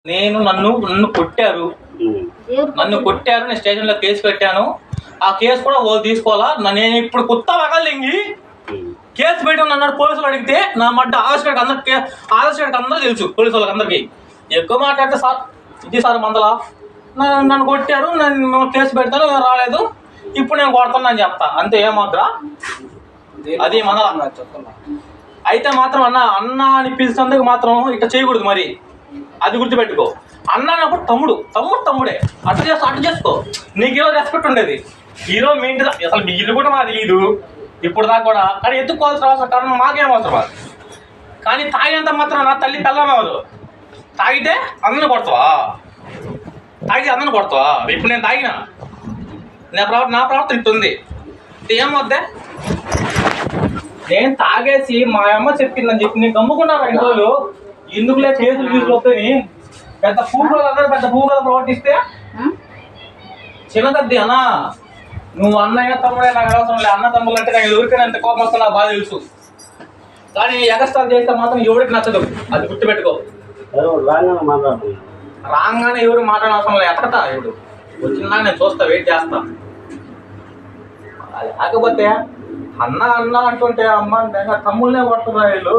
నన్ను కొట్టారు. నేను స్టేషన్లో కేసు పెట్టాను. ఆ కేసు కూడా వాళ్ళు తీసుకోవాలా. నేను ఇప్పుడు కొత్త వగలింగి కేసు పెట్టాను అన్నాడు. పోలీసులు అడిగితే నా మధ్య ఆదర్శ అందరూ తెలుసు. పోలీసు వాళ్ళకి అందరికీ ఎక్కువ మాట్లాడితే సార్ ఇది సార్ మందలా నన్ను కొట్టారు, నన్ను కేసు పెడతాను, రాలేదు, ఇప్పుడు నేను కొడతాను అని చెప్తా అంతే. ఏమాత్రా అది మందలా. అయితే మాత్రం అన్న అని పిలిచినందుకు మాత్రం ఇట్లా చేయకూడదు. మరి అది గుర్తుపెట్టుకో. అన్న అన్నప్పుడు తమ్ముడే. అటు చేసుకో. నీకు ఈరోజు రెస్పెక్ట్ ఉండేది. హీరో మీ ఇంటి అసలు మీ ఇల్లు కూడా మాకు తెలియదు ఇప్పుడు దాకా కూడా. కానీ ఎత్తుకోవాల్సిన అవసరం కారణం మాకేం అవసరం. కానీ తాగినంత మాత్రం నా తల్లి పిల్లమేవారు. తాగితే అందరిని కొడతావా? ఇప్పుడు నేను తాగినా నా ప్రవర్తన ఇట్టుంది. ఏమొద్దే నేను తాగేసి మా అమ్మ చెప్పిందని చెప్పి నేను గమ్ముకున్నాను 2 రోజులు. ఎందుకులే కేసులు తీసుకొస్తాయి. పెద్ద పూగలు ప్రవర్తిస్తే చిన్నదద్ది అన్న. నువ్వు అన్నయ్య తమ్ముడే నాకు అవసరం లేదు. అన్న తమ్ముడు అంటే నాకు ఎవరికైనా ఎంత కోపం వస్తుందో నాకు బాగా తెలుసు. కానీ ఎగస్ట్రాల్ చేస్తే మాత్రం ఎవరికి నచ్చదు. అది గుర్తుపెట్టుకో. రాగానే ఎవరు మాట్లాడిన అవసరం లేదు. ఎక్కడతా ఇప్పుడు వచ్చిందా నేను చూస్తా, వెయిట్ చేస్తా. లేకపోతే అన్న అంటుంటే అమ్మ అంటే తమ్ముళ్ళనే కొడుతున్నారు వీళ్ళు.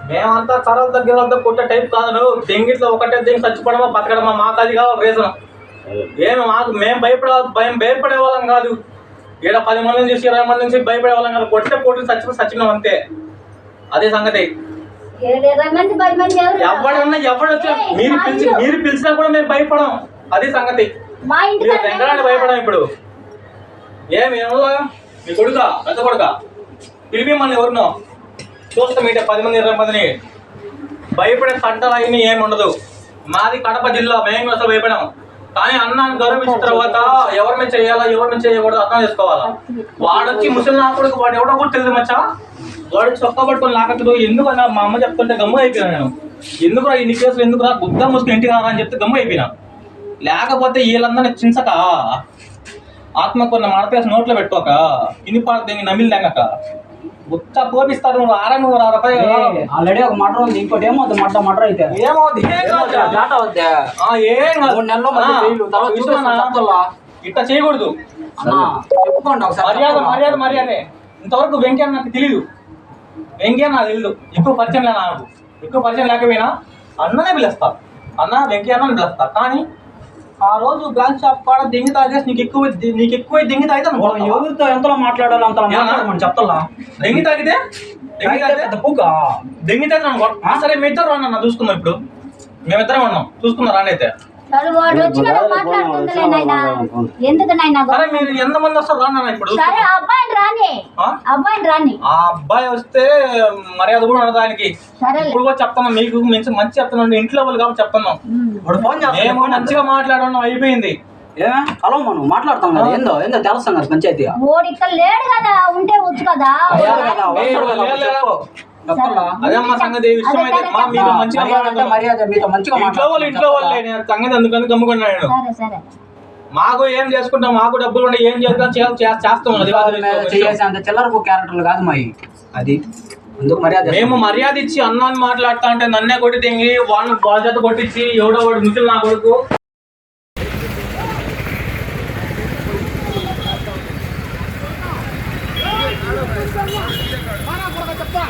మేమంతా చరవ దగ్గర కొట్టే టైప్ కాదు. దెంగిట్లో ఒకటే దెంగి చచ్చిపోవడమా బతకడమా మాకు అది కావాలి రీజన్. మేము భయపడే వాళ్ళం కాదు. ఈడ 10 మంది నుంచి 20 మంది నుంచి భయపడే వాళ్ళం కాదు. కొట్టే పోటీ చచ్చినాం అంతే. అదే సంగతి. ఎవడన్నా మీరు పిలిచినా కూడా మేము భయపడం. అదే సంగతి. మీరు వెంకటాన్ని భయపడం. ఇప్పుడు ఏమో మీ కొడుక పెద్ద కొడుక పిలిపిమ్మని ఎవరినో చూస్తాం. ఇటే 10 మంది 20 మందిని భయపడే సంటలు అవన్నీ ఏమి ఉండదు. మాది కడప జిల్లా. మేము అసలు భయపడాం. కానీ అన్నాన్ని గౌరవించిన తర్వాత ఎవరిని చేయాలా ఎవరిని చేయకూడదు అర్థం చేసుకోవాలా. వాడొచ్చి ముసలి నా కొడుకు వాడు ఎవడో కూడా తెలియదు మచ్చా. వాడు చొక్కా పట్టుకొని లాకట్టు. ఎందుకు అన్న మా అమ్మ చెప్తుంటే గమ్ము అయిపోయినా నేను. ఎందుకురా ఇన్ని కేసులు ఎందుకురా గుద్దా ముసుకుని ఇంటికి రారా అని చెప్తే గమ్ము అయిపోయినా. లేకపోతే వీళ్ళందరినీ చించక ఆత్మ కొన్ని మడతేసి నోట్లో పెట్టుకోక ఇనిపాడు నమిలి తెంగక గుత్త కోపిస్తారు. నువ్వు నువ్వు ఆల్రెడీ ఒక మటర్ ఉంది. ఇంకోటి ఏమవుతుంది మటర్ అయితే ఏమవుతుంది ఇట్లా చేయకూడదు. చెప్పుకోండి మర్యాద. ఇంతవరకు వెంకయ్య నాకు తెలీదు. వెంకయ్య నాకు తెలీదు. ఎక్కువ పరిచయం లేకపోయినా అన్ననే పిలుస్తా. వెంకయ్య అన్నని పిలుస్తా. కానీ ఆ రోజు బ్లాక్ షాప్ కాడ దెంగి తాగేసి నీకు ఎక్కువ దెంగి తాగితే ఎవరితో ఎంతలో మాట్లాడాలి అంతలో మాట్లాడమని చెప్తా. దెంగి తాగితే దెంగి తాగితే సరే మీ ఇద్దరు రాన్న చూసుకుందాం. ఇప్పుడు మేమిద్దరం ఉన్నాం చూసుకున్నాం. రానైతే సరే మీరు ఎంతమంది వస్తారు రాన్న. ఇప్పుడు ఆ అబ్బాయి వస్తే మర్యాద కూడా ఉండదు ఆయనకి. ఇప్పుడు కూడా చెప్తాను మీకు మంచి చెప్తాను. ఇంట్లో వాళ్ళు కాబట్టి చెప్తున్నాం. మేము మంచిగా మాట్లాడడం అయిపోయింది. హలో మనం మాట్లాడతాం కదా. ఏందో తెలుస్తాం కదా పంచాయతీ. అదే మా సంగతి. విషయం అయితే మీరు మంచిగా ఇంట్లో వాళ్ళు సంగతి అందుకని గమ్ముకున్నాడు. మాకు ఏం చేసుకుంటాం, మాకు డబ్బులు ఉండే ఏం చేస్తాం. అంత చిల్లరకు క్యారెక్టర్లు కాదు మా అది. మేము మర్యాద ఇచ్చి అన్నాన్ని మాట్లాడుతా అంటే నన్నే కొట్టి తెంగి వాళ్ళని బాధ్యత కొట్టించి ఎవడో వాడు ముసలి నా కొడుకు చెప్తా.